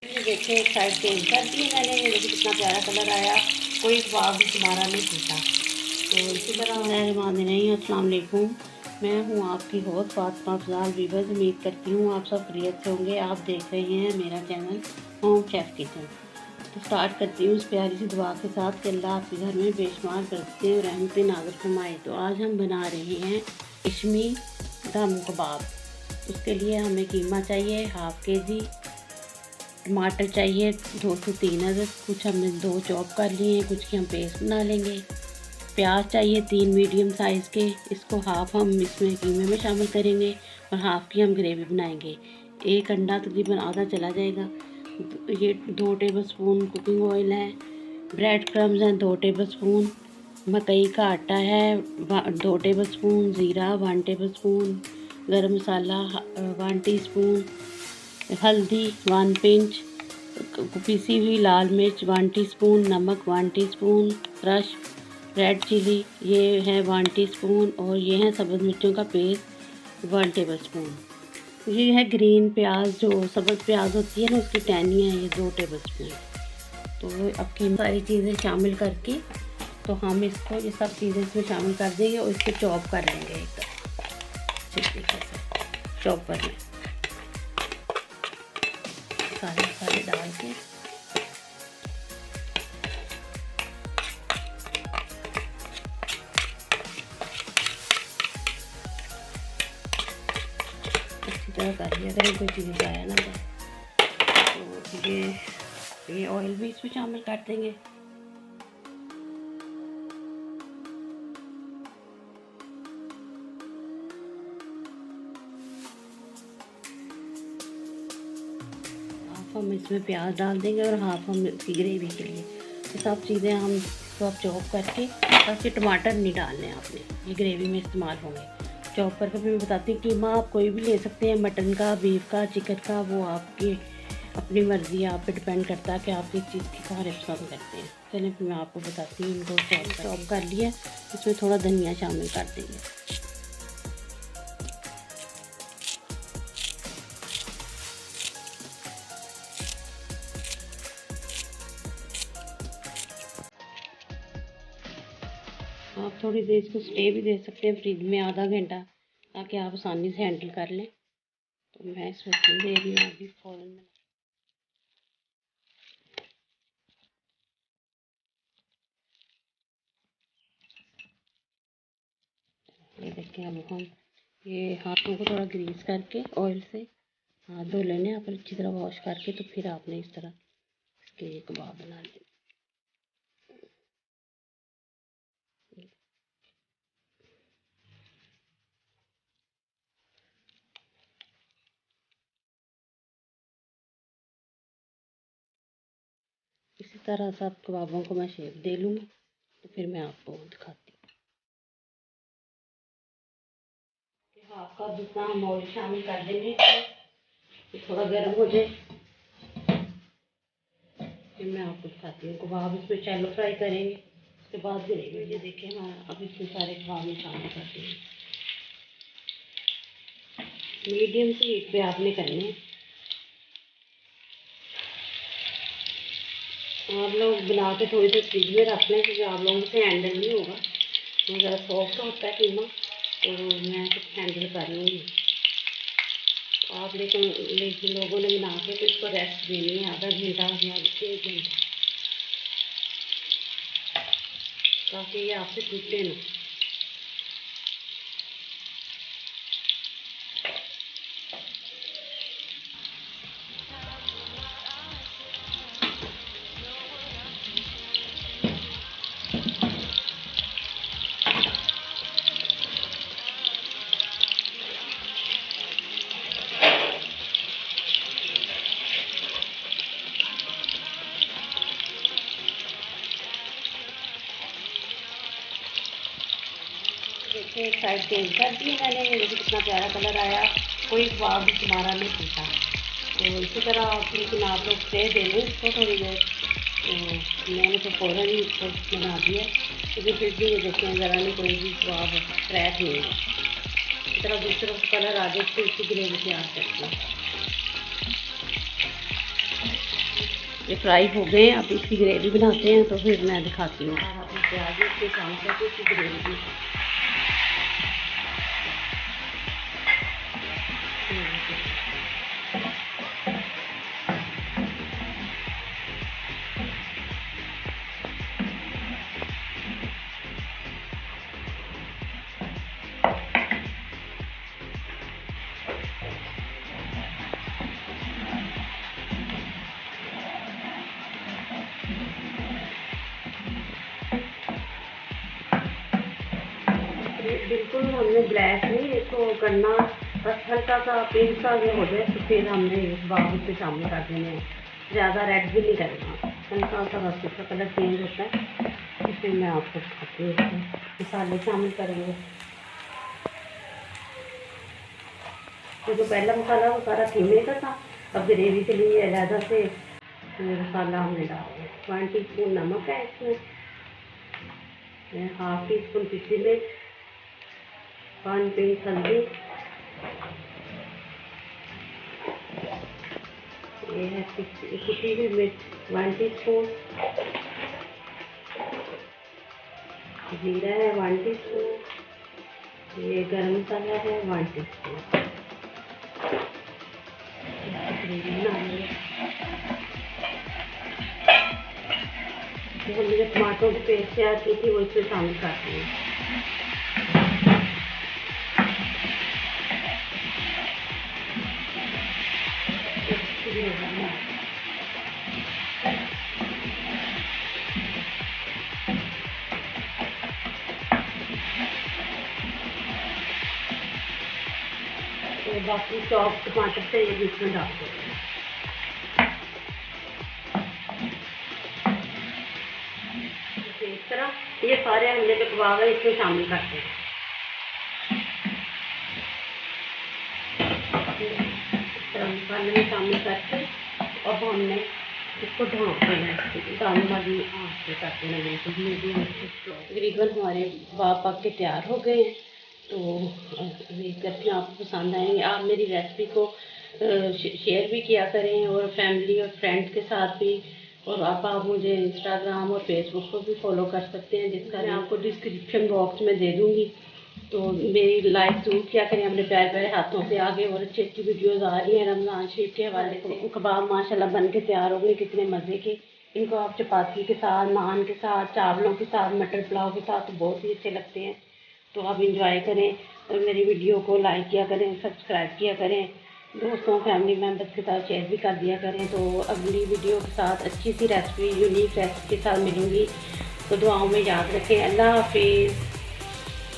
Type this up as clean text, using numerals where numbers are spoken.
देखिए एक side change कर दी मैंने, ये देखिए कितना प्यारा कलर आया, कोई ख्वाब भी तुम्हारा नहीं टूटा। तो इसी तरह अस्सलाम वालेकुम, मैं हूँ आपकी होस्ट फातिमा अफजाल वीवर्स। उम्मीद करती हूँ आप सब खैरियत से होंगे। आप देख रहे हैं मेरा चैनल होम शेफ़ किचन। तो स्टार्ट करती हूँ उस प्यारी सी दुआ के साथ कि अल्लाह आपके घर में बेशुमार बरकतें और रहमतें नाज़िल फरमाए। तो आज हम बना रहे हैं रेशमी दम कबाब। उसके लिए हमें कीमा चाहिए हाफ़ के-जी, टमाटर चाहिए 2 से 3 अदद, कुछ हमने 2 चॉप कर लिए हैं, कुछ की हम पेस्ट बना लेंगे। प्याज चाहिए 3 मीडियम साइज़ के, इसको हाफ़ हम इसमें कीमे में शामिल करेंगे और हाफ़ की हम ग्रेवी बनाएंगे। एक अंडा तकरीबन आधा चला जाएगा। ये 2 टेबलस्पून कुकिंग ऑयल है, ब्रेड क्रम्स हैं 2 टेबलस्पून, मकई का आटा है 2 टेबलस्पून, ज़ीरा 1 टेबलस्पून, गरम मसाला 1 टीस्पून, हल्दी 1 पिंच, पिसी हुई लाल मिर्च 1 टीस्पून, नमक 1 टीस्पून, क्रश रेड चिली ये है 1 टीस्पून और ये है सब्ज़ मिर्चों का पेस्ट 1 टेबलस्पून। ये है ग्रीन प्याज, जो सब्ज़ प्याज होती है ना उसकी टहनी है, ये 2 टेबलस्पून। तो अब की सारी चीज़ें शामिल करके तो हम इसको ये सब चीज़ें इसमें शामिल कर देंगे और इसको चॉप कर लेंगे एकदम अच्छे तरीके से चॉपर में सारे मसाले डाल के। अच्छी तरह कर लिया करें, कोई चीज़ जाया ना जाए। तो ये ऑयल भी इसमें शामिल कर देंगे। हम इसमें प्याज डाल देंगे और हाफ हम इसकी ग्रेवी के लिए ये सब चीज़ें हम इसको अब चॉप करके, बस ये टमाटर नहीं डालने हैं आपने, ये ग्रेवी में इस्तेमाल होंगे। चॉप करके फिर मैं बताती हूँ। कीमा आप कोई भी ले सकते हैं, मटन का, बीफ का, चिकन का, वो आपकी अपनी मर्ज़ी है, आप पे डिपेंड करता है कि आप किस चीज़ की खाने पसंद करते हैं। चलिए फिर मैं आपको बताती हूँ। इनको चॉप कर लिया, इसमें थोड़ा धनिया शामिल कर देंगे। आप थोड़ी देर इसको स्टे भी दे सकते हैं फ्रिज में आधा घंटा, ताकि आप आसानी से हैंडल कर लें। तो मैं इसमें दे रही हूँ अभी फ़ौरन में। ये देखिए अब हम ये हाथों को थोड़ा ग्रीस करके ऑयल से हाथ धो लेने आप अच्छी तरह वॉश करके। तो फिर आपने इस तरह इसके कबाब बना लें। इसी तरह सब कबाबों को मैं शेप दे लूँगी, तो फिर मैं आपको दिखाती हूँ। हाफ कप जितना हम ऑयल शामिल कर देंगे, तो थोड़ा गर्म हो जाए फिर मैं आपको दिखाती हूँ। कबाब इसमें शैलो फ्राई करेंगे, उसके बाद ग्रेवी। ये देखिए मैं अब इसमें सारे कबाब में शामिल करती हूँ। मीडियम से हीट पे आपने करने हैं। आप लोग बना के थोड़ी देर फ्रिज में रख लें, क्योंकि आप लोगों से हैंडल नहीं होगा, तो ज़रा सॉफ्ट होता है कीमा, तो मैं कुछ हैंडल कर लूँगी। आप लेकिन लोगों ने बना के तो इसको रेस्ट देनी है आधा घंटा या 1 घंटा, ताकि ये आपसे टूटे ना। देखिए एक साइड चेंज कर दी मैंने, ये देखिए कितना प्यारा कलर आया, कोई ख्वाब भी तुम्हारा नहीं टूटा। तो इसी तरह लेकिन आप लोग स्टे दे लें इसको थोड़ी देर। तो मैंने तो फ़ौरन ही इसको बना दिया, क्योंकि फिर भी ये देखें ज़रा नहीं कोई भी ख्वाब क्रैक नहीं है। इस तरह दूसरी तरफ कलर आ जाए तो इसकी ग्रेवी तैयार करते हैं। ये फ्राई हो गए हैं। अब इसकी ग्रेवी बनाते हैं तो फिर मैं दिखाती हूँ। और अपने प्याज के काम करके इसकी ग्रेवी बिल्कुल हमने ब्लैक नहीं इसको करना, बस हल्का सा पिंक सा जो हो जाए तो फिर हमने इस बाउल पे शामिल कर देने हैं। ज़्यादा रेड भी नहीं करना, हल्का सा बस इसका कलर चेंज होता है। इसमें मैं आपको दिखाती हूँ इसमें मसाले शामिल करेंगे। तो जो पहला मसाला वो सारा कीमे का था, अब ग्रेवी के लिए अलहदा से मसाला हमने डाला। 1 टीस्पून नमक है इसमें, 1/2 टीस्पून पिसी मिर्च, 1 पिंच हल्दी, ये है कुटी हुई मिर्च 1 टीस्पून, जीरा है 1 टीस्पून, ये गरम मसाला है 1 टीस्पून। जो हमने टमाटो की पेस्ट तैयार की थी वो इसमें शामिल करते हैं। तो बाकी चॉप टमाटर से ये बीच में डाल देते हैं। इस तरह ये सारे हमने जो कबाब है इसमें शामिल करते हैं। इस तरह मसाले में शामिल करके अब हमने इसको ढाँप देना है, दाने वाली आँच पे कर देना है। तो मीडियम तकरीबन हमारे कबाब पक के तैयार हो गए हैं। तो उम्मीद करती हूँ आपको पसंद आएंगे। आप मेरी रेसिपी को शेयर भी किया करें और फैमिली और फ्रेंड्स के साथ भी। और आप मुझे इंस्टाग्राम और फेसबुक पर भी फॉलो कर सकते हैं, जिसका मैं आपको डिस्क्रिप्शन बॉक्स में दे दूँगी। तो मेरी लाइक ज़रूर किया करें अपने प्यारे प्यारे हाथों से। आगे और अच्छी अच्छी वीडियोज़ आ रही हैं रमज़ान शरीफ के हवाले से। कबाब माशाल्लाह बन के तैयार हो गए, कितने मज़े के। इनको आप चपाती के साथ, नान के साथ, चावलों के साथ, मटर पुलाव के साथ तो बहुत ही अच्छे लगते हैं। तो आप इंजॉय करें और मेरी वीडियो को लाइक किया करें, सब्सक्राइब किया करें, दोस्तों फैमिली मेम्बर्स के साथ शेयर भी कर दिया करें। तो अगली वीडियो के साथ अच्छी सी रेसिपी, यूनिक रेसिपी के साथ मिलूँगी। तो दुआओं में याद रखें। अल्लाह हाफिज़।